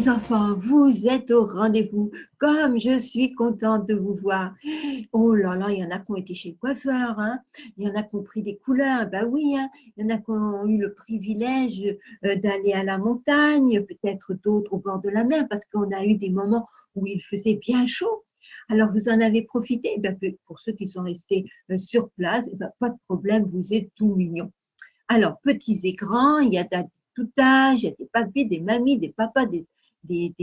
les enfants, vous êtes au rendez-vous. Comme je suis contente de vous voir. Oh là là, il y en a qui ont été chez le coiffeur, hein. Il y en a qui ont pris des couleurs, ben oui, hein. Il y en a qui ont eu le privilège d'aller à la montagne, peut-être d'autres au bord de la mer, parce qu'on a eu des moments où il faisait bien chaud. Alors, vous en avez profité. Ben, pour ceux qui sont restés sur place, ben, pas de problème, vous êtes tout mignons. Alors, petits et grands, il y a de tout âge, il y a des papis, des mamies, des papas, des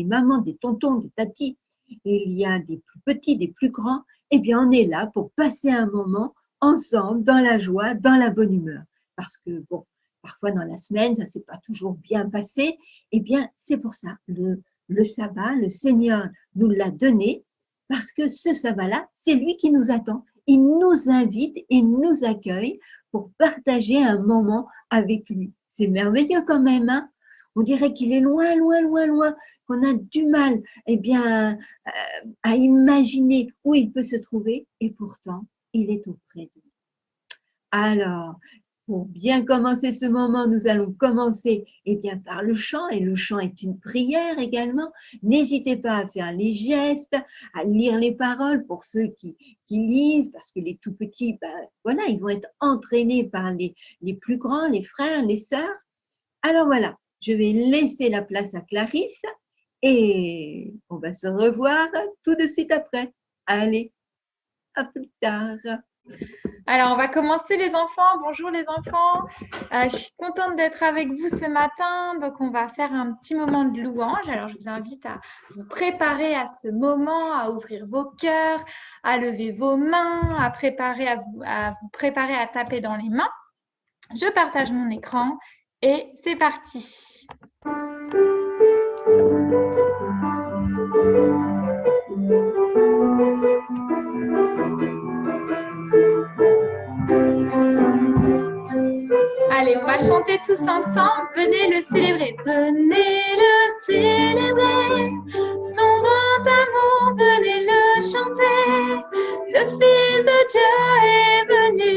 mamans, des tontons, des tatis. Il y a des plus petits, des plus grands. Eh bien, on est là pour passer un moment ensemble, dans la joie, dans la bonne humeur. Parce que, bon, parfois dans la semaine, ça ne s'est pas toujours bien passé. Eh bien, c'est pour ça. Le sabbat, le Seigneur nous l'a donné parce que ce sabbat-là, c'est lui qui nous attend. Il nous invite, il nous accueille pour partager un moment avec lui. C'est merveilleux quand même, hein? On dirait qu'il est loin, loin, loin, loin, qu'on a du mal à imaginer où il peut se trouver et pourtant, il est auprès de nous. Alors, pour bien commencer ce moment, nous allons commencer par le chant, et le chant est une prière également. N'hésitez pas à faire les gestes, à lire les paroles pour ceux qui lisent, parce que les tout petits, voilà, ils vont être entraînés par les plus grands, les frères, les sœurs. Alors voilà, je vais laisser la place à Clarisse et on va se revoir tout de suite après. Allez, à plus tard. Alors, on va commencer les enfants. Bonjour les enfants. Je suis contente d'être avec vous ce matin. Donc, on va faire un petit moment de louange. Alors, je vous invite à vous préparer à ce moment, à ouvrir vos cœurs, à lever vos mains, à vous préparer à taper dans les mains. Je partage mon écran et c'est parti. Allez, on va chanter tous ensemble. Venez le célébrer. Venez le célébrer. Son grand amour, venez le chanter. Le Fils de Dieu est venu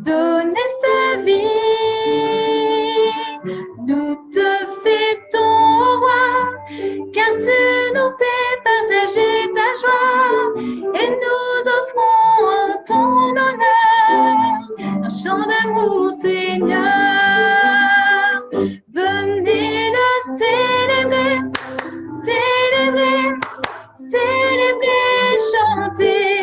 donner sa vie. Nous te fêtons, ô roi, car tu nous fais partager ta joie. Et nous offrons en ton honneur un chant d'amour, Seigneur. Venez le célébrer, célébrer, célébrer, chanter,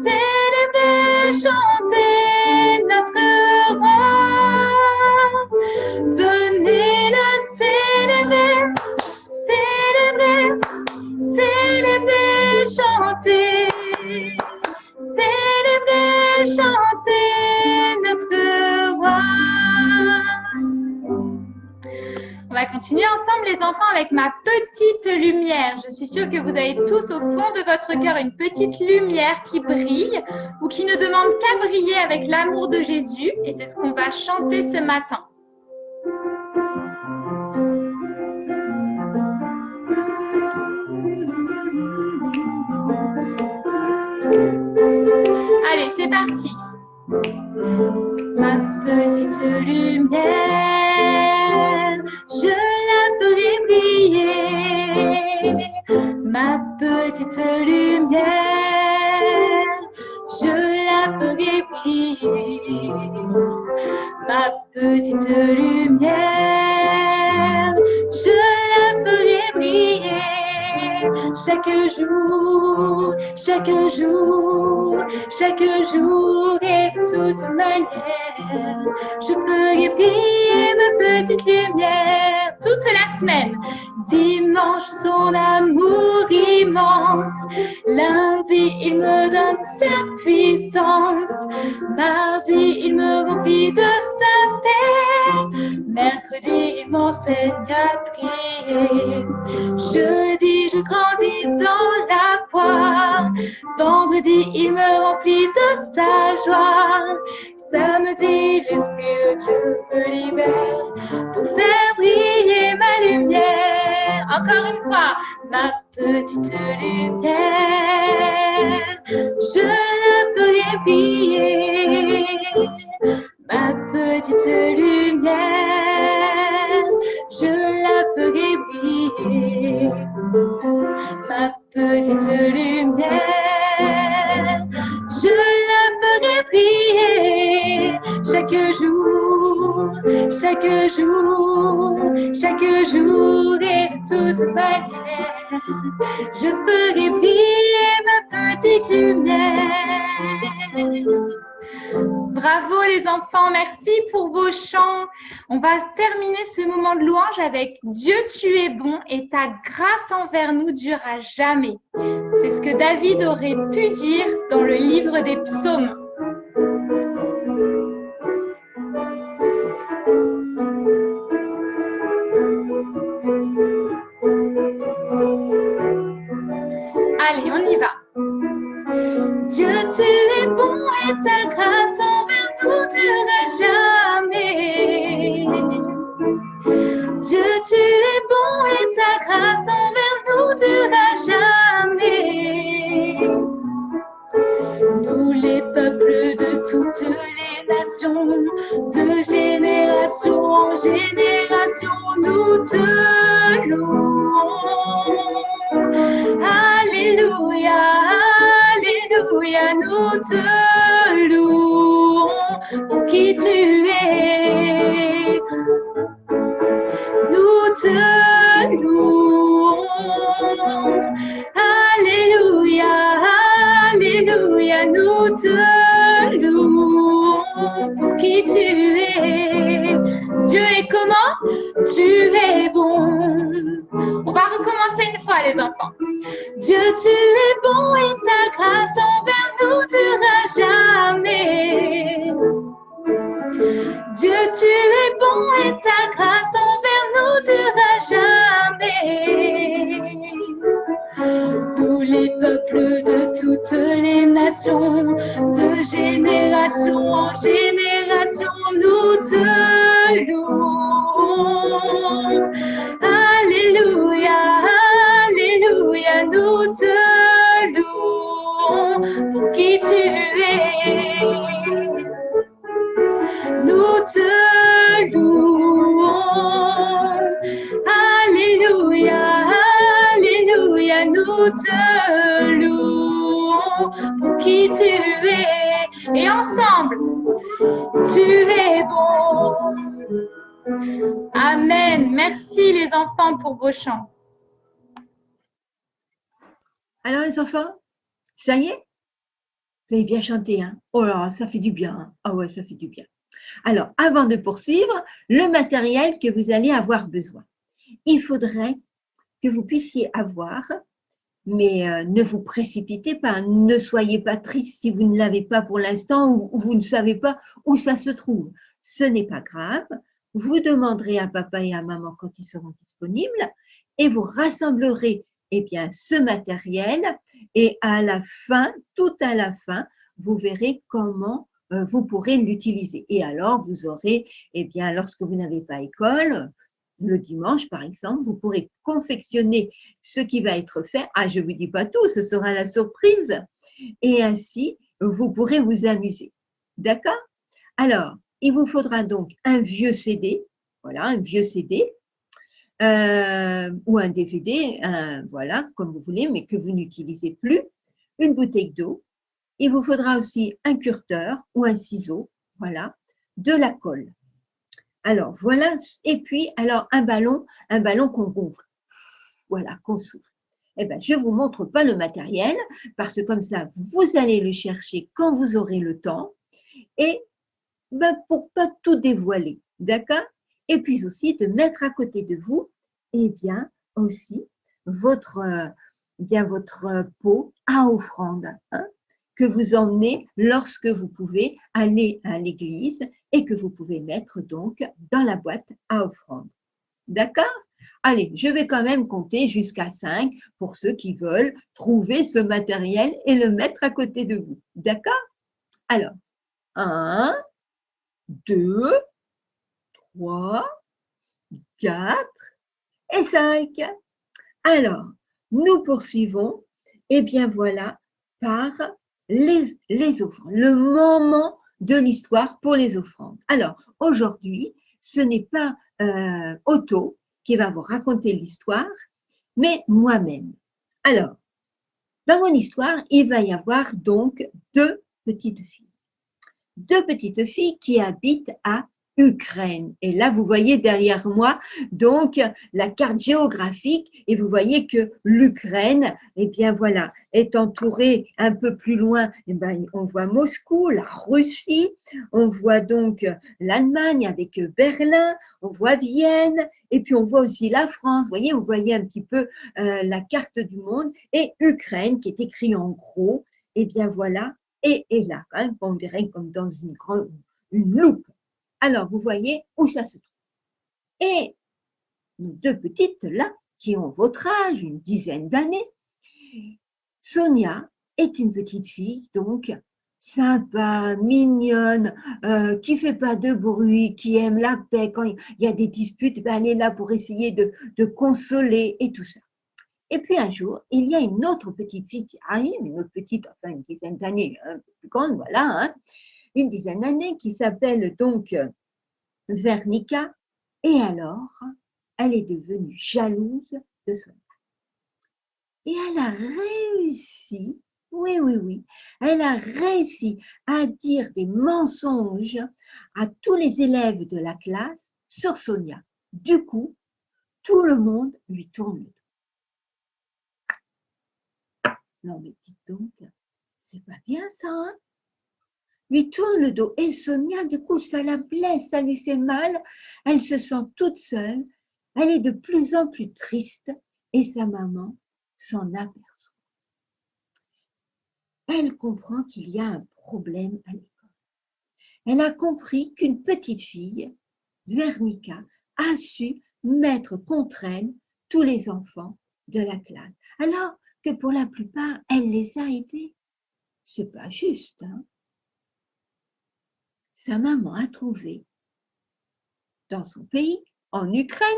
célébrer, chanter notre roi. Venez le célébrer, célébrer, célébrer, chanter, célébrer, chanter notre roi. On va continuer ensemble les enfants avec ma petite lumière. Je suis sûre que vous avez tous au fond de votre cœur une petite lumière qui brille ou qui ne demande qu'à briller avec l'amour de Jésus. Et c'est ce qu'on va chanter ce matin. Allez, c'est parti. Ma petite lumière, je la ferai briller. Ma petite lumière, je la ferai briller. Ma petite lumière, je la ferai briller. Chaque jour, chaque jour, chaque jour et de toute manière, je ferai briller ma petite lumière toute la semaine. Dimanche, son amour immense. Lundi, il me donne sa puissance. Mardi, il me remplit de sa paix. Mercredi, il m'enseigne à prier. Jeudi, je grandis dans la foi. Vendredi, il me remplit de sa joie. Samedi, l'Esprit de Dieu me libère pour faire briller ma lumière. Encore une fois, ma petite lumière, je la ferai briller. Ma petite lumière, je la petite lumière. Je la ferai briller chaque jour, chaque jour, chaque jour et de toute manière. Je ferai briller ma petite lumière. Bravo les enfants, merci pour vos chants. On va terminer ce moment de louange avec Dieu, tu es bon et ta grâce envers nous durera jamais. C'est ce que David aurait pu dire dans le livre des psaumes. Allez, on y va. Dieu, tu es bon et ta grâce envers nous durera jamais. Dieu, tu es bon et ta grâce envers nous durera jamais. Nous les peuples de toutes les nations, de génération en génération, nous te louons. Alléluia, alléluia, nous te louons pour qui tu es. Nous te louons. Alléluia, alléluia, nous te louons pour qui tu es. Dieu est comment? Tu es bon. On va recommencer une fois les enfants. Dieu, tu es bon et ta grâce envers nous durera jamais. Dieu, tu es bon et ta grâce envers nous durera jamais. Nous les peuples de toutes les nations, de génération en génération, nous te louons. Alléluia, alléluia, nous te louons pour qui tu es. Nous te louons. Alléluia, alléluia, nous te louons pour qui tu es. Et ensemble, tu es bon. Amen. Merci les enfants pour vos chants. Alors les enfants, ça y est? Vous avez bien chanté, hein? Oh là, ça fait du bien. Hein? Ah ouais, ça fait du bien. Alors, avant de poursuivre, le matériel que vous allez avoir besoin. Il faudrait que vous puissiez avoir, mais ne vous précipitez pas, ne soyez pas triste si vous ne l'avez pas pour l'instant ou vous ne savez pas où ça se trouve. Ce n'est pas grave. Vous demanderez à papa et à maman quand ils seront disponibles et vous rassemblerez ce matériel et à la fin, tout à la fin, vous verrez comment vous pourrez l'utiliser. Et alors, vous aurez, lorsque vous n'avez pas école, le dimanche par exemple, vous pourrez confectionner ce qui va être fait. Ah, je ne vous dis pas tout, ce sera la surprise. Et ainsi, vous pourrez vous amuser. D'accord? Alors, il vous faudra donc un vieux CD, voilà, un vieux CD, ou un DVD, voilà, comme vous voulez, mais que vous n'utilisez plus, une bouteille d'eau. Il vous faudra aussi un cureteur ou un ciseau, voilà, de la colle. Alors, voilà, et puis, alors, un ballon qu'on gonfle, voilà, qu'on souffle. Eh bien, je ne vous montre pas le matériel, parce que comme ça, vous allez le chercher quand vous aurez le temps, et pour pas tout dévoiler, d'accord? Et puis aussi de mettre à côté de vous, aussi votre pot à offrande, hein, que vous emmenez lorsque vous pouvez aller à l'église et que vous pouvez mettre donc dans la boîte à offrande. D'accord? Allez, je vais quand même compter jusqu'à 5 pour ceux qui veulent trouver ce matériel et le mettre à côté de vous. D'accord? Alors, 1, 2, 3, 4 et 5. Alors, nous poursuivons, par les offrandes, le moment de l'histoire pour les offrandes. Alors, aujourd'hui, ce n'est pas Otto qui va vous raconter l'histoire, mais moi-même. Alors, Dans mon histoire, il va y avoir donc deux petites filles. Deux petites filles qui habitent à Ukraine. Et là, vous voyez derrière moi donc la carte géographique et vous voyez que l'Ukraine, eh bien voilà, est entourée un peu plus loin. Eh bien, on voit Moscou, la Russie, on voit donc l'Allemagne avec Berlin, on voit Vienne et puis on voit aussi la France. Vous voyez, vous voyez un petit peu la carte du monde et Ukraine qui est écrit en gros. Eh bien voilà, et là, hein, on dirait comme dans une loupe. Alors, vous voyez où ça se trouve. Et nos deux petites là, qui ont votre âge, une dizaine d'années, Sonia est une petite fille, donc sympa, mignonne, qui fait pas de bruit, qui aime la paix. Quand il y a des disputes, ben, elle est là pour essayer de consoler et tout ça. Et puis un jour, il y a une autre petite fille qui arrive, une autre petite, enfin une dizaine d'années, un peu plus grande, voilà, hein, une dizaine d'années, qui s'appelle donc Vernica. Et alors, elle est devenue jalouse de Sonia. Et elle a réussi, oui, elle a réussi à dire des mensonges à tous les élèves de la classe sur Sonia. Du coup, tout le monde lui tourne le dos. Non mais dites donc, c'est pas bien ça, hein? Lui tourne le dos et Sonia, du coup, ça la blesse, ça lui fait mal. Elle se sent toute seule, elle est de plus en plus triste et sa maman s'en aperçoit. Elle comprend qu'il y a un problème à l'école. Elle a compris qu'une petite fille, Vernica, a su mettre contre elle tous les enfants de la classe, alors que pour la plupart, elle les a aidés. C'est pas juste, hein? Sa maman a trouvé dans son pays, en Ukraine,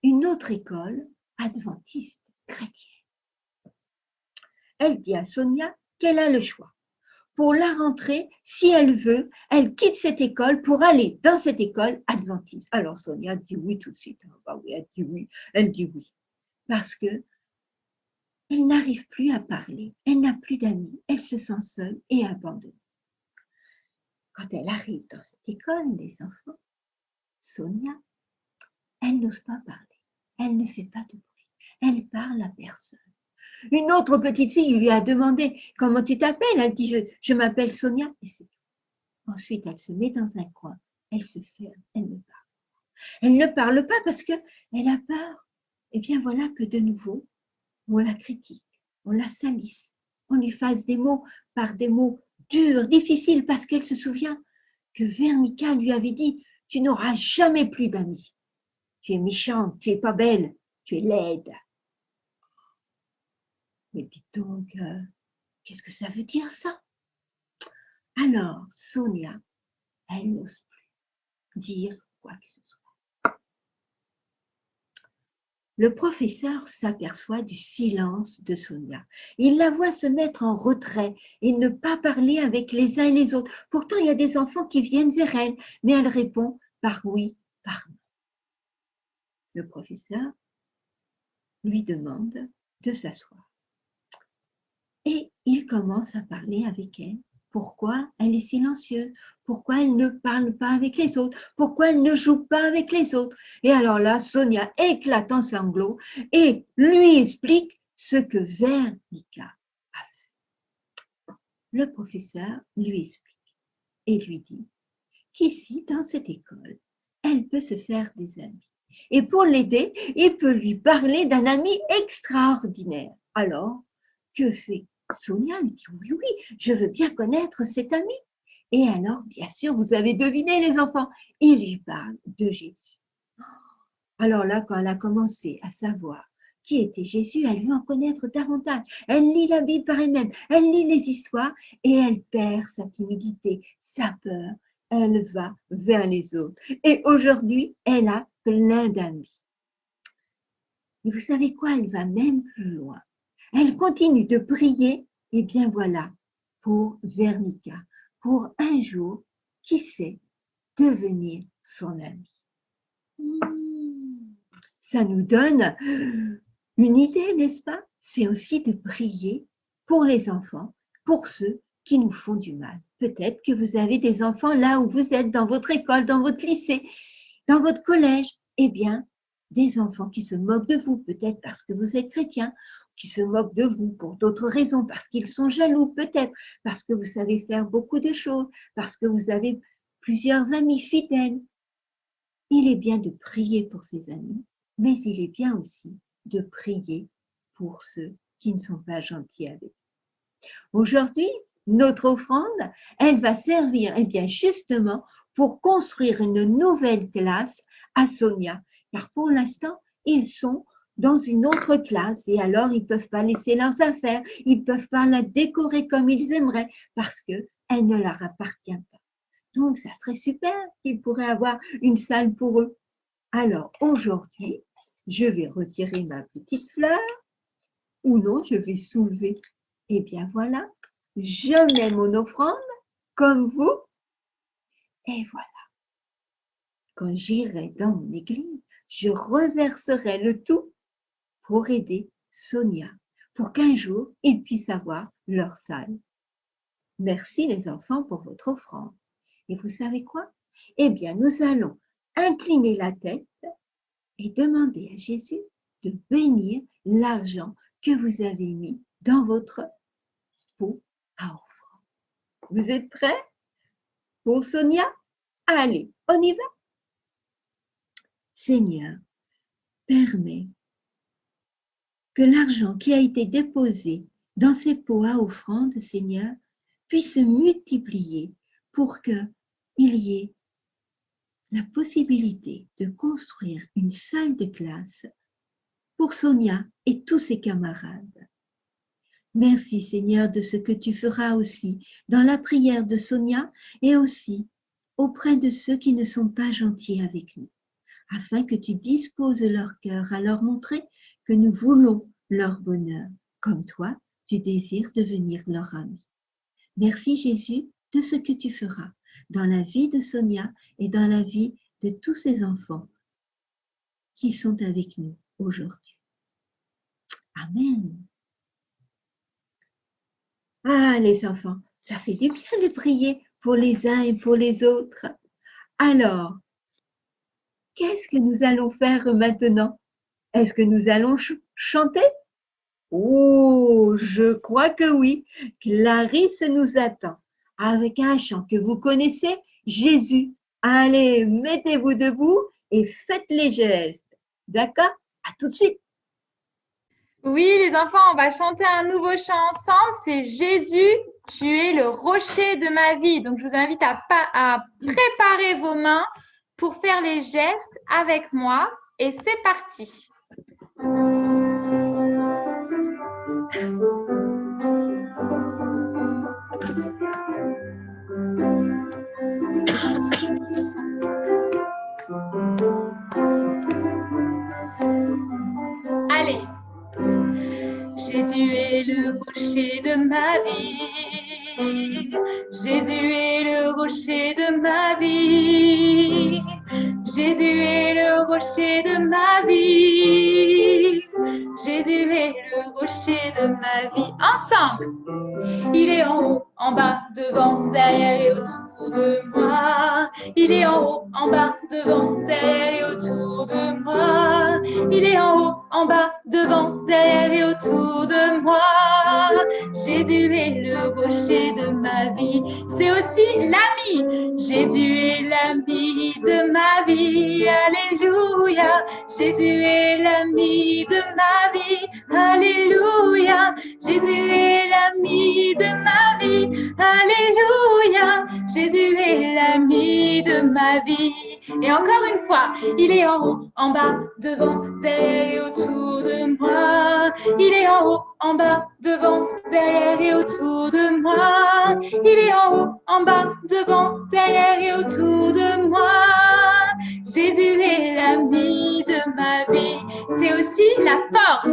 une autre école adventiste chrétienne. Elle dit à Sonia qu'elle a le choix. Pour la rentrée, si elle veut, elle quitte cette école pour aller dans cette école adventiste. Alors Sonia dit oui tout de suite. Ah oui, elle dit oui. Parce que elle n'arrive plus à parler, elle n'a plus d'amis, elle se sent seule et abandonnée. Quand elle arrive dans cette école des enfants, Sonia, elle n'ose pas parler, elle ne fait pas de bruit, elle parle à personne. Une autre petite fille lui a demandé « Comment tu t'appelles ?» Elle dit « Je m'appelle Sonia. » Et c'est tout. Ensuite, elle se met dans un coin, elle se ferme, elle ne parle pas. Elle ne parle pas parce qu'elle a peur. Et bien voilà que de nouveau, on la critique, on la salisse, on lui fasse des mots par des mots durs, difficiles, parce qu'elle se souvient que Vernica lui avait dit « Tu n'auras jamais plus d'amis. Tu es méchante, tu es pas belle, tu es laide. » Mais dites donc, qu'est-ce que ça veut dire ça? Alors, Sonia, elle n'ose plus dire quoi que ce soit. Le professeur s'aperçoit du silence de Sonia. Il la voit se mettre en retrait et ne pas parler avec les uns et les autres. Pourtant, il y a des enfants qui viennent vers elle, mais elle répond par oui, par non. Le professeur lui demande de s'asseoir. Et il commence à parler avec elle. Pourquoi elle est silencieuse? Pourquoi elle ne parle pas avec les autres? Pourquoi elle ne joue pas avec les autres? Et alors là, Sonia éclate en sanglots et lui explique ce que Vernica a fait. Le professeur lui explique et lui dit qu'ici, dans cette école, elle peut se faire des amis. Et pour l'aider, il peut lui parler d'un ami extraordinaire. Alors, que fait Sonia? Lui dit oui, je veux bien connaître cet ami. Et alors, bien sûr, vous avez deviné les enfants, il lui parle de Jésus. Alors là, quand elle a commencé à savoir qui était Jésus, elle veut en connaître davantage. Elle lit la Bible par elle-même, elle lit les histoires et elle perd sa timidité, sa peur. Elle va vers les autres. Et aujourd'hui, elle a plein d'amis. Et vous savez quoi? Elle va même plus loin. Elle continue de prier, et bien voilà, pour Vernica, pour un jour, qui sait, devenir son ami. Ça nous donne une idée, n'est-ce pas? c'est aussi de prier pour les enfants, pour ceux qui nous font du mal. Peut-être que vous avez des enfants là où vous êtes, dans votre école, dans votre lycée, dans votre collège. Eh bien, des enfants qui se moquent de vous, peut-être parce que vous êtes chrétien, qui se moquent de vous pour d'autres raisons, parce qu'ils sont jaloux, peut-être parce que vous savez faire beaucoup de choses, parce que vous avez plusieurs amis fidèles. Il est bien de prier pour ses amis, mais il est bien aussi de prier pour ceux qui ne sont pas gentils avec nous. Aujourd'hui, notre offrande, elle va servir bien justement pour construire une nouvelle classe à Sonia, car pour l'instant, ils sont dans une autre classe et alors ils ne peuvent pas laisser leurs affaires, ils ne peuvent pas la décorer comme ils aimeraient parce qu'elle ne leur appartient pas. Donc, ça serait super qu'ils pourraient avoir une salle pour eux. Alors, aujourd'hui, je vais retirer ma petite fleur ou non, je vais soulever. Eh bien, voilà, je mets mon offrande comme vous et voilà. Quand j'irai dans mon église, je reverserai le tout pour aider Sonia, pour qu'un jour, ils puissent avoir leur salle. Merci les enfants pour votre offrande. Et vous savez quoi? Eh bien, nous allons incliner la tête et demander à Jésus de bénir l'argent que vous avez mis dans votre pot à offrande. Vous êtes prêts pour Sonia? Allez, on y va. Seigneur, permets que l'argent qui a été déposé dans ces pots à offrande, Seigneur, puisse se multiplier pour qu'il y ait la possibilité de construire une salle de classe pour Sonia et tous ses camarades. Merci Seigneur de ce que tu feras aussi dans la prière de Sonia et aussi auprès de ceux qui ne sont pas gentils avec nous, afin que tu disposes leur cœur à leur montrer que nous voulons leur bonheur, comme toi, tu désires devenir leur ami. Merci Jésus de ce que tu feras dans la vie de Sonia et dans la vie de tous ces enfants qui sont avec nous aujourd'hui. Amen. Ah les enfants, ça fait du bien de prier pour les uns et pour les autres. Alors, qu'est-ce que nous allons faire maintenant? Est-ce que nous allons chanter? Oh, je crois que oui. Clarisse nous attend avec un chant que vous connaissez, Jésus. Allez, mettez-vous debout et faites les gestes. D'accord? À tout de suite. Oui, les enfants, on va chanter un nouveau chant ensemble. C'est Jésus, tu es le rocher de ma vie. Donc, je vous invite à préparer vos mains pour faire les gestes avec moi. Et c'est parti. Allez. Jésus est le rocher de ma vie. Jésus est le rocher de ma vie. Jésus est le rocher de ma vie. Jésus est le rocher de ma vie. Ensemble. Il est en haut, en bas, devant, derrière et autour de moi. Il est en haut, en bas, devant, derrière et autour de moi. Il est en haut, en bas, devant, derrière et autour de moi. Jésus est le rocher de ma vie. C'est aussi l'ami. Jésus est l'ami de ma vie. Alléluia. Jésus est l'ami de ma vie. Alléluia. Jésus est l'ami de ma vie. Alléluia. Jésus est l'ami de ma vie. Et encore une fois, il est en haut, en bas, devant, derrière et autour de moi. Il est en haut, en bas, devant, derrière et autour de moi. Il est en haut, en bas, devant, derrière et autour de moi. Jésus est l'ami de ma vie. C'est aussi la force.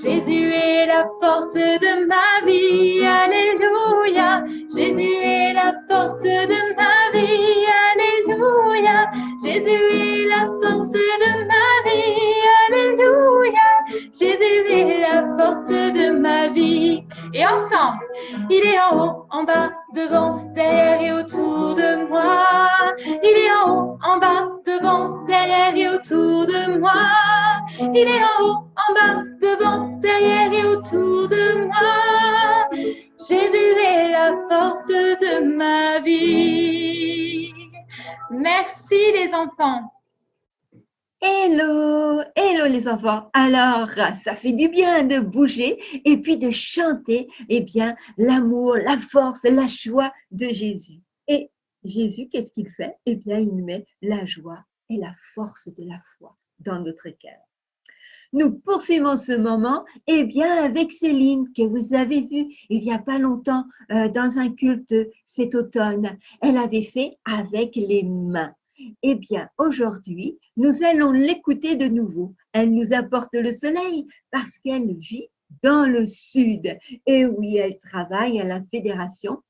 Jésus est la force de ma vie. Alléluia. Jésus est la force de ma vie. Alléluia. Jésus est la force de ma vie. Alléluia. Jésus est la force de ma vie. Et ensemble, il est en haut, en bas, devant, derrière et autour de moi. Il est en haut, en bas, devant, derrière et autour de moi. Il est en haut, en bas, devant, derrière et autour de moi. Jésus est la force de ma vie. Merci les enfants. Hello, hello les enfants. Alors, ça fait du bien de bouger et puis de chanter, eh bien, l'amour, la force, la joie de Jésus. Et Jésus, qu'est-ce qu'il fait? Eh bien, il met la joie et la force de la foi dans notre cœur. Nous poursuivons ce moment, eh bien, avec Céline, que vous avez vue il n'y a pas longtemps dans un culte cet automne. Elle avait fait avec les mains. Eh bien, aujourd'hui, nous allons l'écouter de nouveau. Elle nous apporte le soleil parce qu'elle vit dans le sud. Et oui, elle travaille à la fédération,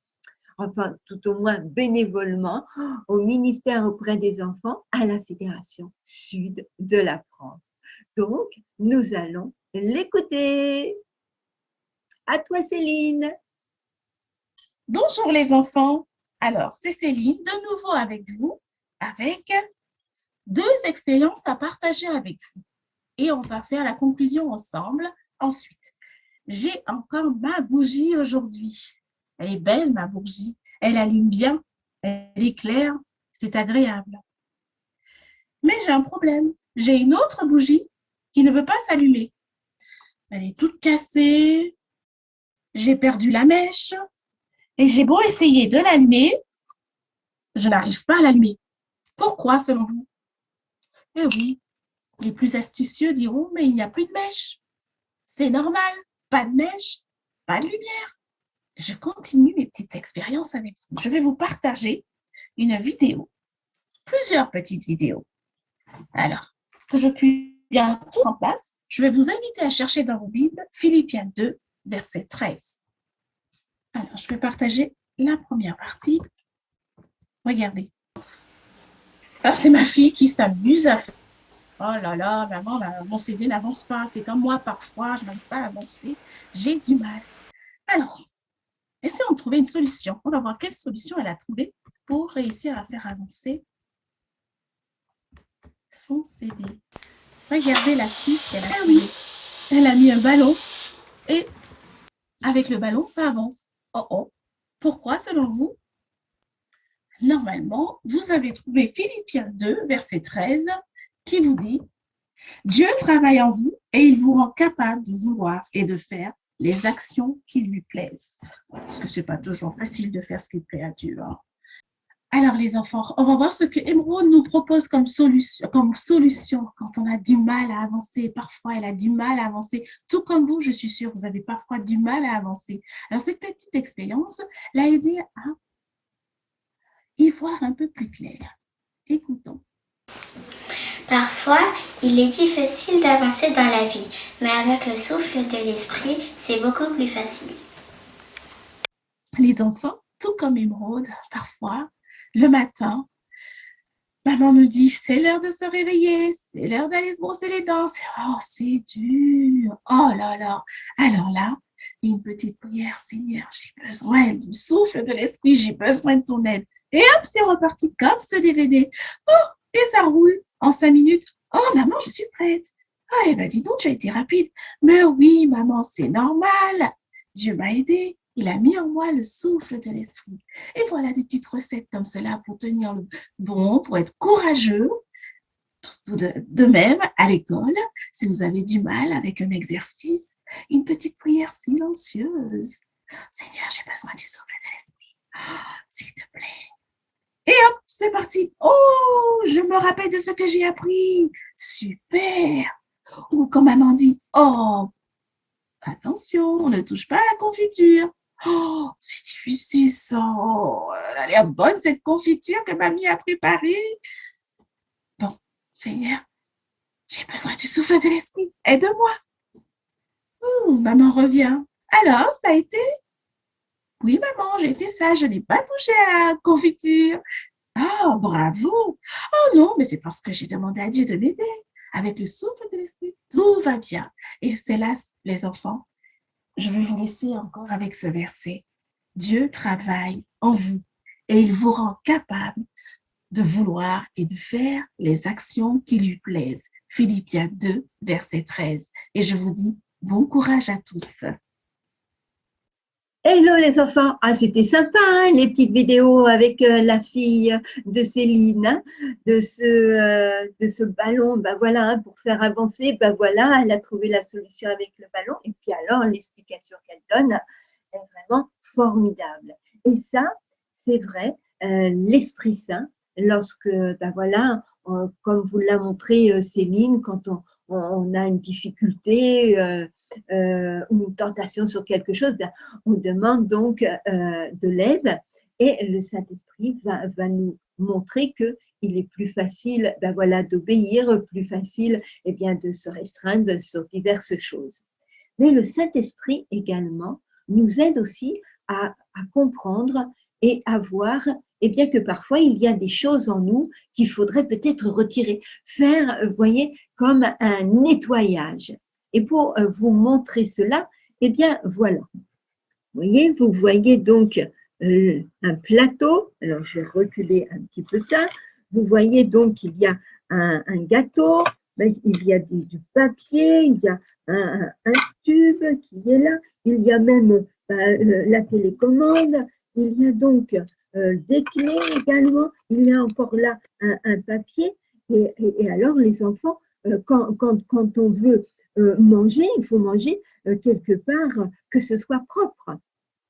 enfin, tout au moins bénévolement, au ministère auprès des enfants, à la fédération sud de la France. Donc, nous allons l'écouter. À toi, Céline. Bonjour les enfants. Alors, c'est Céline, de nouveau avec vous, avec 2 expériences à partager avec vous. Et on va faire la conclusion ensemble ensuite. J'ai encore ma bougie aujourd'hui. Elle est belle, ma bougie. Elle allume bien. Elle est claire. C'est agréable. Mais j'ai un problème. J'ai une autre bougie qui ne veut pas s'allumer. Elle est toute cassée. J'ai perdu la mèche. Et j'ai beau essayer de l'allumer, je n'arrive pas à l'allumer. Pourquoi, selon vous? Eh oui, les plus astucieux diront, mais il n'y a plus de mèche. C'est normal, pas de mèche, pas de lumière. Je continue mes petites expériences avec vous. Je vais vous partager une vidéo, plusieurs petites vidéos. Alors, que je puisse bien tout en place, je vais vous inviter à chercher dans vos Bibles Philippiens 2, verset 13. Alors, je vais partager la première partie. Regardez. Alors, c'est ma fille qui s'amuse à faire. Oh là là, maman, mon CD n'avance pas. C'est comme moi, parfois, je n'arrive pas à avancer. J'ai du mal. Alors, essayons de trouver une solution. On va voir quelle solution elle a trouvée pour réussir à faire avancer son CD. Regardez l'astuce qu'elle a trouvée. Oui, elle a mis un ballon et avec le ballon, ça avance. Oh oh, pourquoi selon vous? Normalement, vous avez trouvé Philippiens 2, verset 13, qui vous dit « Dieu travaille en vous et il vous rend capable de vouloir et de faire les actions qui lui plaisent. » Parce que ce n'est pas toujours facile de faire ce qui plaît à Dieu. Hein. Alors les enfants, on va voir ce que Émeraude nous propose comme solution quand on a du mal à avancer. Parfois, elle a du mal à avancer. Tout comme vous, je suis sûre, vous avez parfois du mal à avancer. Alors cette petite expérience l'a aidé à y voir un peu plus clair. Écoutons. Parfois, il est difficile d'avancer dans la vie, mais avec le souffle de l'esprit, c'est beaucoup plus facile. Les enfants, tout comme Émeraude, parfois, le matin, maman nous dit, c'est l'heure de se réveiller, c'est l'heure d'aller se brosser les dents. Oh, c'est dur. Oh là là. Alors là, une petite prière, Seigneur, j'ai besoin du souffle de l'esprit, j'ai besoin de ton aide. Et hop, c'est reparti comme ce DVD. Oh, et ça roule en 5 minutes. Oh, maman, je suis prête. Ah, eh ben, dis donc, tu as été rapide. Mais oui, maman, c'est normal. Dieu m'a aidé. Il a mis en moi le souffle de l'esprit. Et voilà des petites recettes comme cela pour tenir le bon, pour être courageux. De même, à l'école, si vous avez du mal avec un exercice, une petite prière silencieuse. Seigneur, j'ai besoin du souffle de l'esprit. Oh, s'il te plaît. Et hop, c'est parti. Oh, je me rappelle de ce que j'ai appris. Super. Ou quand maman dit, oh, attention, on ne touche pas à la confiture. Oh, c'est difficile ça. Oh, elle a l'air bonne cette confiture que mamie a préparée. Bon, Seigneur, j'ai besoin du souffle de l'esprit. Aide-moi. Maman revient. Alors, ça a été? Oui, maman, j'ai été sage, je n'ai pas touché à la confiture. Ah, bravo. Oh non, mais c'est parce que j'ai demandé à Dieu de m'aider. avec le souffle de l'esprit, tout va bien. Et c'est là, les enfants, je vais vous laisser encore avec ce verset. Dieu travaille en vous et il vous rend capable de vouloir et de faire les actions qui lui plaisent. Philippiens 2, verset 13. Et je vous dis bon courage à tous. Hello les enfants, ah c'était sympa hein, les petites vidéos avec la fille de Céline, hein, de ce ballon, ben voilà, hein, pour faire avancer, ben voilà, elle a trouvé la solution avec le ballon et puis alors l'explication qu'elle donne est vraiment formidable. Et ça, c'est vrai, l'Esprit Saint, lorsque, ben voilà, comme vous l'a montré Céline, quand on a une difficulté ou une tentation sur quelque chose, ben, on demande donc de l'aide et le Saint-Esprit va nous montrer qu'il est plus facile ben voilà, d'obéir, plus facile eh bien, de se restreindre sur diverses choses. Mais le Saint-Esprit également nous aide aussi à comprendre et à voir eh bien, que parfois il y a des choses en nous qu'il faudrait peut-être retirer, faire, vous voyez, comme un nettoyage. Et pour vous montrer cela, eh bien voilà. Vous voyez donc un plateau. Alors, je vais reculer un petit peu ça. Vous voyez donc qu'il y a un gâteau, il y a du papier, il y a un tube qui est là, il y a même la télécommande, il y a donc des clés également, il y a encore là un papier. Et alors, les enfants, quand on veut manger, il faut manger quelque part que ce soit propre.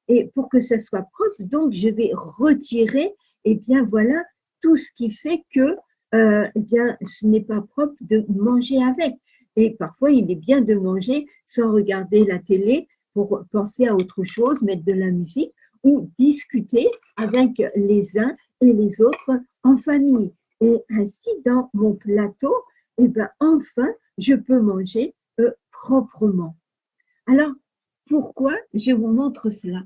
Et pour que ce soit propre, donc je vais retirer, eh bien voilà, tout ce qui fait que, eh bien, ce n'est pas propre de manger avec. Et parfois, il est bien de manger sans regarder la télé pour penser à autre chose, mettre de la musique ou discuter avec les uns et les autres en famille. Et ainsi, dans mon plateau, eh bien, enfin, je peux manger proprement. Alors, pourquoi je vous montre cela?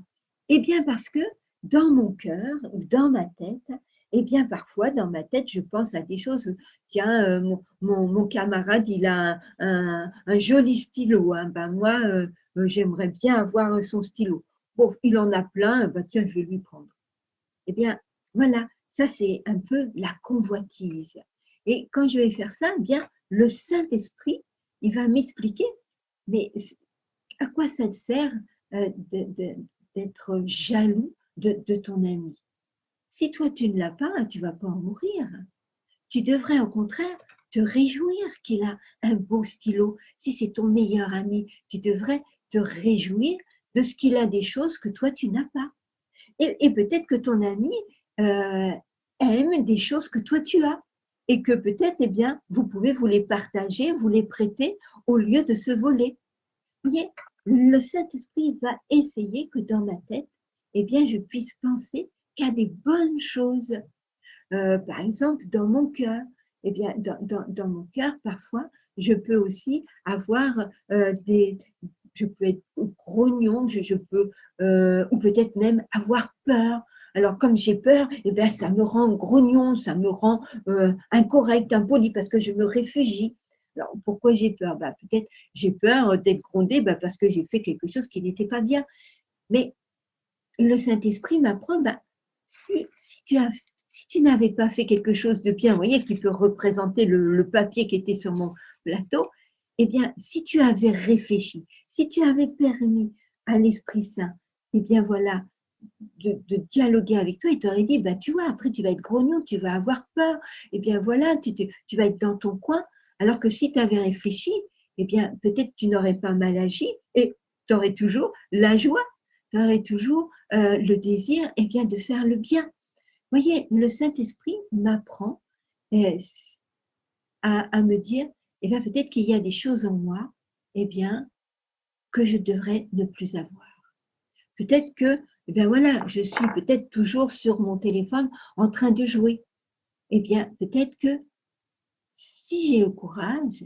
Eh bien, parce que dans mon cœur, dans ma tête, eh bien, parfois, dans ma tête, je pense à des choses. Tiens, mon camarade, il a un joli stylo. Hein. Ben, moi, j'aimerais bien avoir son stylo. Bon, il en a plein, ben, tiens, je vais lui prendre. Eh bien, voilà, ça, c'est un peu la convoitise. Et quand je vais faire ça, eh bien, le Saint-Esprit, il va m'expliquer, mais à quoi ça te sert d'être jaloux de ton ami? Si toi tu ne l'as pas, tu ne vas pas en mourir. Tu devrais au contraire te réjouir qu'il a un beau stylo. Si c'est ton meilleur ami, tu devrais te réjouir de ce qu'il a des choses que toi tu n'as pas. Et peut-être que ton ami aime des choses que toi tu as. Et que peut-être, eh bien, vous pouvez vous les partager, vous les prêter au lieu de se voler. Et le Saint-Esprit va essayer que dans ma tête, eh bien, je puisse penser qu'à des bonnes choses. Par exemple, dans mon cœur, eh bien, dans mon cœur, parfois, je peux aussi avoir je peux être grognon, je peux, ou peut-être même avoir peur. Alors, comme j'ai peur, eh bien, ça me rend grognon, ça me rend incorrect, impoli, parce que je me réfugie. Alors, pourquoi j'ai peur? Ben, peut-être j'ai peur d'être grondée parce que j'ai fait quelque chose qui n'était pas bien. Mais le Saint-Esprit m'apprend, si tu n'avais pas fait quelque chose de bien, vous voyez, qui peut représenter le papier qui était sur mon plateau, eh bien, si tu avais réfléchi, si tu avais permis à l'Esprit Saint, eh bien voilà, de dialoguer avec toi, il t'aurait dit, tu vois, après tu vas être grognon, tu vas avoir peur, eh bien voilà, tu vas être dans ton coin, alors que si tu avais réfléchi, eh bien peut-être tu n'aurais pas mal agi et tu aurais toujours la joie, tu aurais toujours le désir eh bien, de faire le bien. Vous voyez, le Saint-Esprit m'apprend à me dire, eh bien peut-être qu'il y a des choses en moi, eh bien, que je devrais ne plus avoir. Peut-être que, eh bien voilà, je suis peut-être toujours sur mon téléphone en train de jouer. Eh bien, peut-être que si j'ai le courage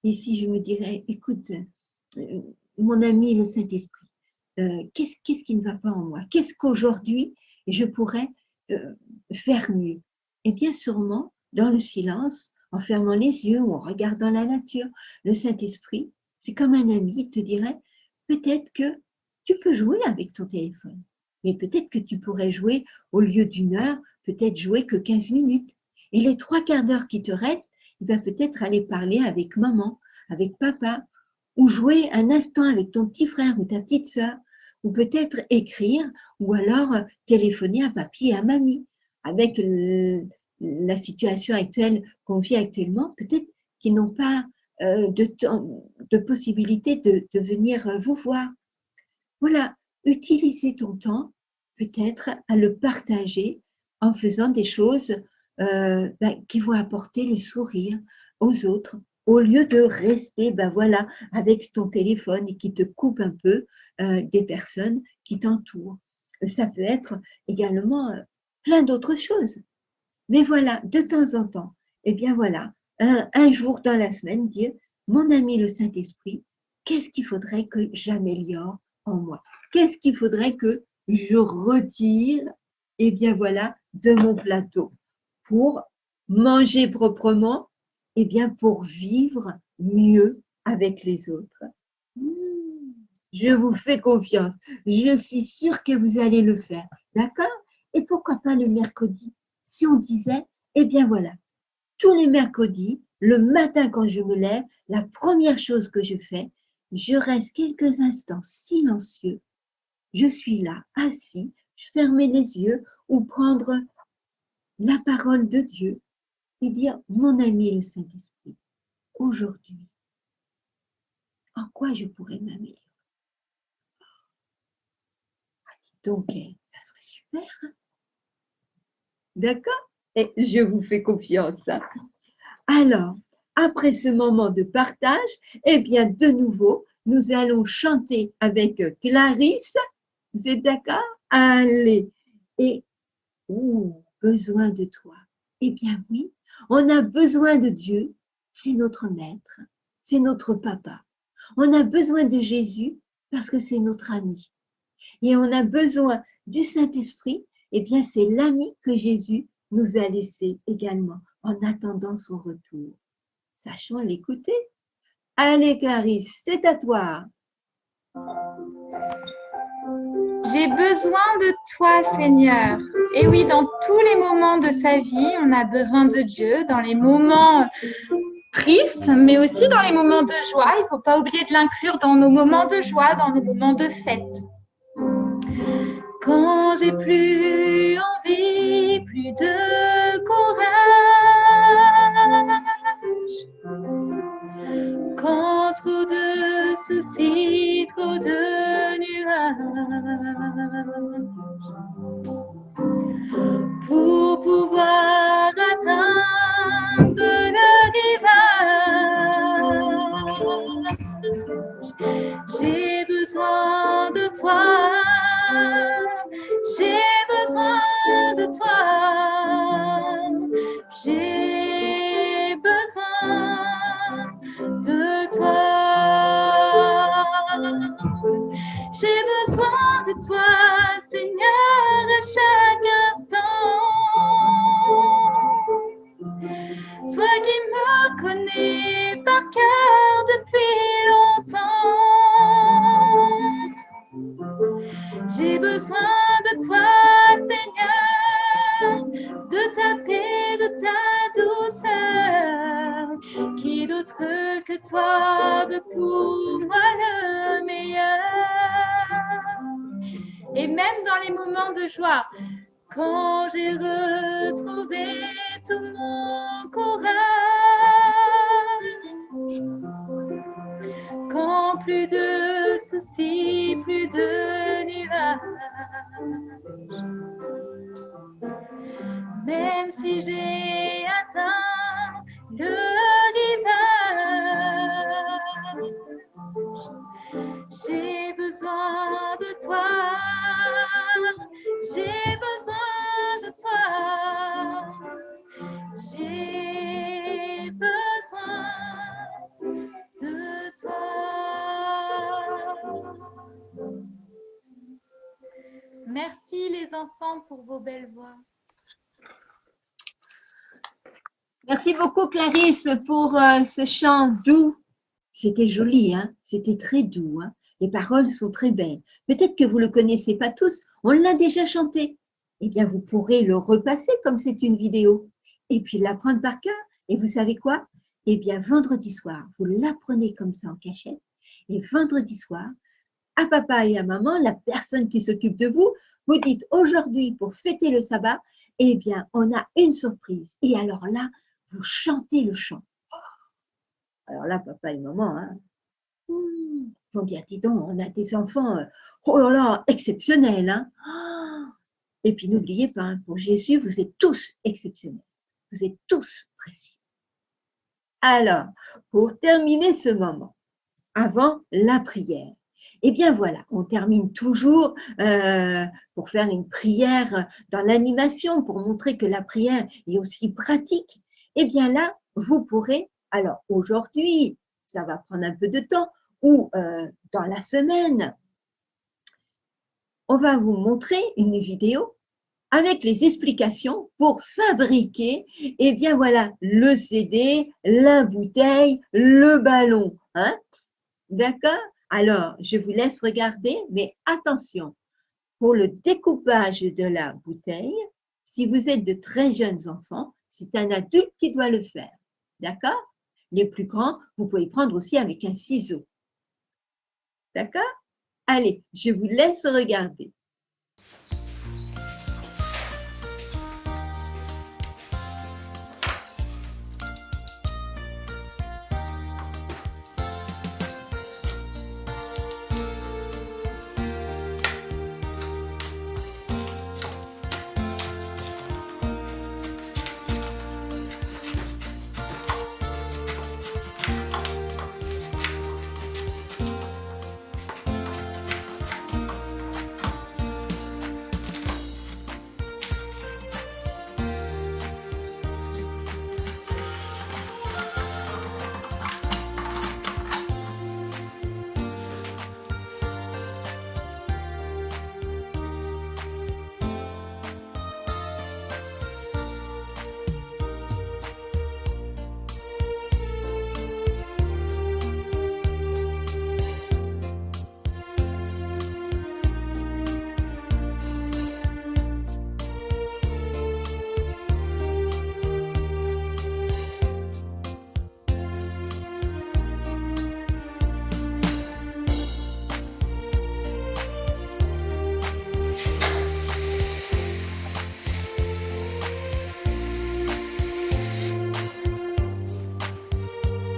et si je me dirais, écoute, mon ami le Saint-Esprit, qu'est-ce qui ne va pas en moi? Qu'est-ce qu'aujourd'hui je pourrais faire mieux? Eh bien, sûrement, dans le silence, en fermant les yeux ou en regardant la nature. Le Saint-Esprit, c'est comme un ami, il te dirait, peut-être que tu peux jouer avec ton téléphone, mais peut-être que tu pourrais jouer au lieu d'une heure, peut-être jouer que 15 minutes. Et les 3/4 d'heure qui te restent, il va peut-être aller parler avec maman, avec papa, ou jouer un instant avec ton petit frère ou ta petite sœur, ou peut-être écrire, ou alors téléphoner à papy et à mamie. Avec la situation actuelle qu'on vit actuellement, peut-être qu'ils n'ont pas de possibilité de venir vous voir. Voilà, utilisez ton temps peut-être à le partager en faisant des choses qui vont apporter le sourire aux autres, au lieu de rester voilà, avec ton téléphone et qui te coupe un peu des personnes qui t'entourent. Ça peut être également plein d'autres choses. Mais voilà, de temps en temps, eh bien voilà, un jour dans la semaine, dire, mon ami le Saint-Esprit, qu'est-ce qu'il faudrait que j'améliore en moi? Qu'est-ce qu'il faudrait que je retire, eh bien voilà, de mon plateau pour manger proprement, eh bien pour vivre mieux avec les autres. Je vous fais confiance. Je suis sûre que vous allez le faire. D'accord? Et pourquoi pas le mercredi? Si on disait, eh bien voilà, tous les mercredis, le matin quand je me lève, la première chose que je fais, je reste quelques instants silencieux. Je suis là, assis, je ferme les yeux ou prendre la parole de Dieu et dire, mon ami le Saint-Esprit, aujourd'hui, en quoi je pourrais m'améliorer? Donc, ça serait super. D'accord? Et je vous fais confiance. Alors, après ce moment de partage, eh bien, de nouveau, nous allons chanter avec Clarisse. Vous êtes d'accord? Allez. Et, besoin de toi. Eh bien, oui, on a besoin de Dieu. C'est notre maître. C'est notre papa. On a besoin de Jésus parce que c'est notre ami. Et on a besoin du Saint-Esprit. Eh bien, c'est l'ami que Jésus nous a laissé également en attendant son retour. Sachons l'écouter. Allez, Clarisse, c'est à toi. J'ai besoin de toi, Seigneur. Et oui, dans tous les moments de sa vie, on a besoin de Dieu, dans les moments tristes, mais aussi dans les moments de joie. Il ne faut pas oublier de l'inclure dans nos moments de joie, dans nos moments de fête. Quand j'ai plus envie, plus de courage, quand trop de soucis, trop de nuages, pour pouvoir atteindre le rivage, j'ai besoin de toi. J'ai besoin de toi, j'ai besoin de toi, j'ai besoin de toi, Seigneur, à chaque instant, toi qui me connais par cœur depuis longtemps. J'ai besoin de toi, Seigneur, de ta paix, de ta douceur. Qui d'autre que toi veut pour moi le meilleur? Et même dans les moments de joie, quand j'ai retrouvé tout mon courage, quand plus de soucis, plus de nuages, même si j'ai atteint le rivage, j'ai besoin de toi, j'ai besoin de toi, j'ai besoin de toi. Merci les enfants pour vos belles voix. Merci beaucoup Clarisse pour ce chant doux. C'était joli, hein? C'était très doux. Hein? Les paroles sont très belles. Peut-être que vous ne le connaissez pas tous, on l'a déjà chanté. Eh bien, vous pourrez le repasser comme c'est une vidéo et puis l'apprendre par cœur. Et vous savez quoi? Eh bien, vendredi soir, vous l'apprenez comme ça en cachette. Et vendredi soir, à papa et à maman, la personne qui s'occupe de vous, vous dites aujourd'hui pour fêter le sabbat, eh bien, on a une surprise. Et alors là, vous chantez le chant. Alors là, papa et maman, hein, vont dire, dis donc, on a des enfants, oh là là, exceptionnels. Hein. Et puis n'oubliez pas, hein, pour Jésus, vous êtes tous exceptionnels. Vous êtes tous précieux. Alors, pour terminer ce moment, avant la prière, eh bien voilà, on termine toujours pour faire une prière dans l'animation, pour montrer que la prière est aussi pratique. Eh bien là, vous pourrez, alors aujourd'hui, ça va prendre un peu de temps, ou dans la semaine, on va vous montrer une vidéo avec les explications pour fabriquer, eh bien voilà, le CD, la bouteille, le ballon. Hein? D'accord? Alors, je vous laisse regarder, mais attention, pour le découpage de la bouteille, si vous êtes de très jeunes enfants, c'est un adulte qui doit le faire. D'accord? Les plus grands, vous pouvez prendre aussi avec un ciseau. D'accord? Allez, je vous laisse regarder.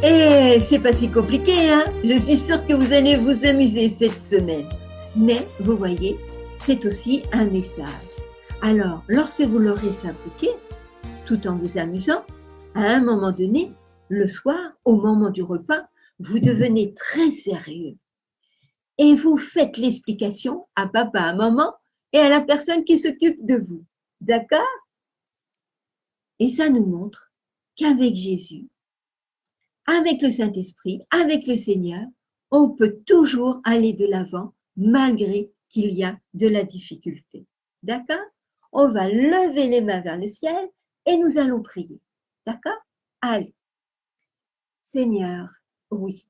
Et c'est pas si compliqué, hein? Je suis sûre que vous allez vous amuser cette semaine. Mais vous voyez, c'est aussi un message. Alors, lorsque vous l'aurez fabriqué, tout en vous amusant, à un moment donné, le soir, au moment du repas, vous devenez très sérieux. Et vous faites l'explication à papa, à maman et à la personne qui s'occupe de vous. D'accord? Et ça nous montre qu'avec Jésus, avec le Saint-Esprit, avec le Seigneur, on peut toujours aller de l'avant malgré qu'il y a de la difficulté. D'accord? On va lever les mains vers le ciel et nous allons prier. D'accord? Allez. Seigneur, oui.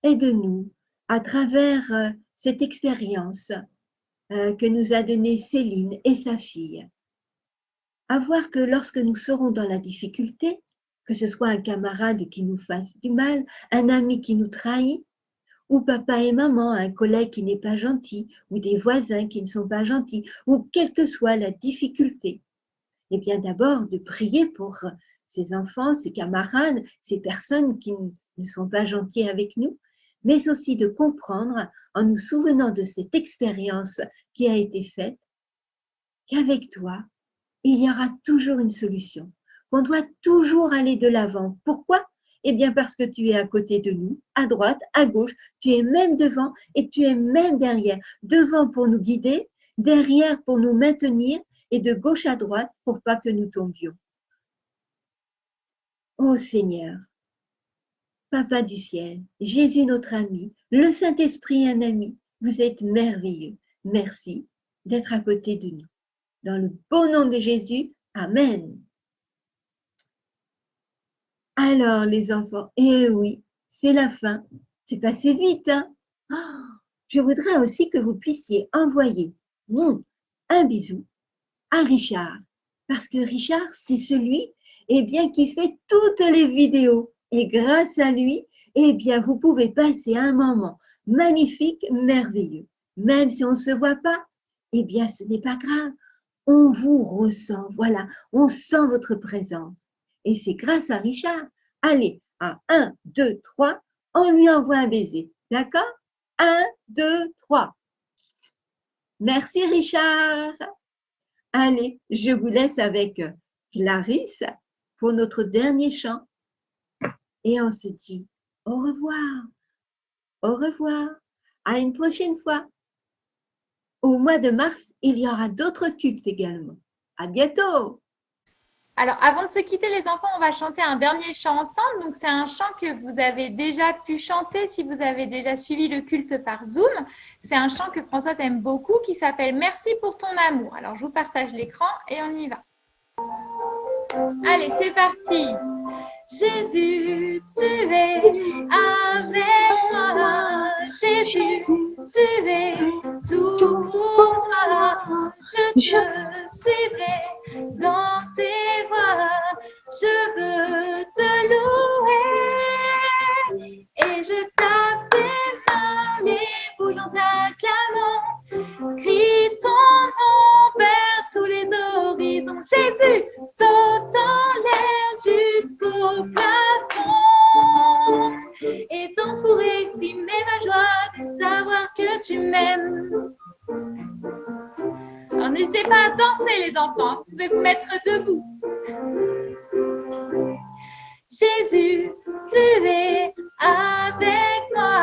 Aide-nous à travers cette expérience que nous a donnée Céline et sa fille, à voir que lorsque nous serons dans la difficulté, que ce soit un camarade qui nous fasse du mal, un ami qui nous trahit, ou papa et maman, un collègue qui n'est pas gentil, ou des voisins qui ne sont pas gentils, ou quelle que soit la difficulté, eh bien d'abord de prier pour ces enfants, ces camarades, ces personnes qui ne sont pas gentils avec nous, mais aussi de comprendre, en nous souvenant de cette expérience qui a été faite, qu'avec toi, il y aura toujours une solution, qu'on doit toujours aller de l'avant. Pourquoi? Eh bien parce que tu es à côté de nous, à droite, à gauche, tu es même devant et tu es même derrière. Devant pour nous guider, derrière pour nous maintenir et de gauche à droite pour pas que nous tombions. Ô Seigneur, Papa du ciel, Jésus notre ami, le Saint-Esprit un ami, vous êtes merveilleux. Merci d'être à côté de nous. Dans le beau nom de Jésus, Amen. Alors, les enfants, eh oui, c'est la fin. C'est passé vite, hein? Oh, je voudrais aussi que vous puissiez envoyer un bisou à Richard. Parce que Richard, c'est celui bien, qui fait toutes les vidéos. Et grâce à lui, bien, vous pouvez passer un moment magnifique, merveilleux. Même si on ne se voit pas, bien, ce n'est pas grave. On vous ressent, voilà, on sent votre présence. Et c'est grâce à Richard. Allez, à 1, 2, 3, on lui envoie un baiser. D'accord? 1, 2, 3. Merci Richard. Allez, je vous laisse avec Clarisse pour notre dernier chant. Et on se dit au revoir. Au revoir. À une prochaine fois. Au mois de mars, il y aura d'autres cultes également. À bientôt. Alors, avant de se quitter, les enfants, on va chanter un dernier chant ensemble. Donc, c'est un chant que vous avez déjà pu chanter si vous avez déjà suivi le culte par Zoom. C'est un chant que Françoise aime beaucoup qui s'appelle « Merci pour ton amour ». Alors, je vous partage l'écran et on y va. Allez, c'est parti. Jésus, tu es avec moi. Jésus, tu es tout pour moi. Je te suivrai dans tes voies. Je veux te louer et je tape tes mains, les bouges en t'acclamant. Crie ton nom vers tous les horizons. Jésus, saute en l'air jusqu'au plafond et danse pour exprimer ma joie de savoir que tu m'aimes. Alors n'hésitez pas à danser les enfants, vous pouvez vous mettre debout. Jésus, tu es avec moi.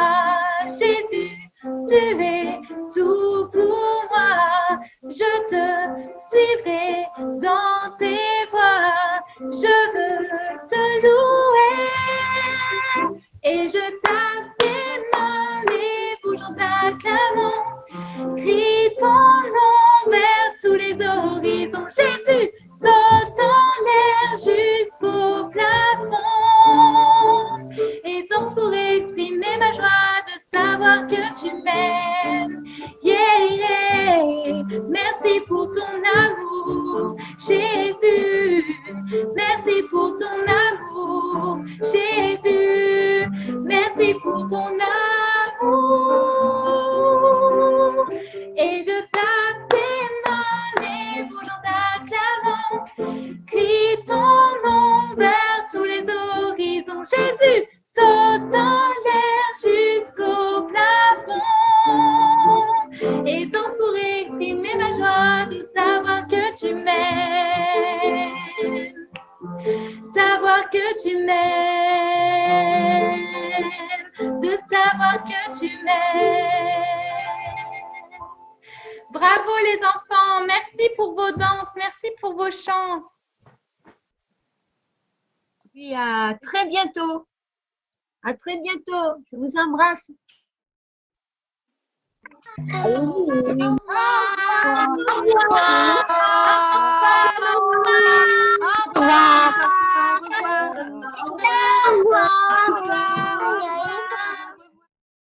Jésus, tu es tout pour moi. Je te suivrai dans tes voies. Je veux te louer et je tape tes mains, les bouges en t'acclamant. Crie ton nom vers tous les horizons. Jésus, saute en l'air jusqu'au plafond et danse pour exprimer ma joie de savoir que tu m'aimes. Yeah, yeah. Merci pour ton amour, Jésus. Merci pour ton amour, Jésus. Merci pour ton amour. Et je tape tes mains, les bouges en t'acclamant. Crie ton nom vers tous les horizons. Jésus, saute en l'air jusqu'au plafond et danse pour exprimer ma joie de savoir que tu m'aimes. Savoir que tu m'aimes. De savoir que tu m'aimes. Bravo les enfants, merci pour vos danses, merci pour vos chants. Puis à très bientôt. À très bientôt. Je vous embrasse. Au revoir. Au revoir.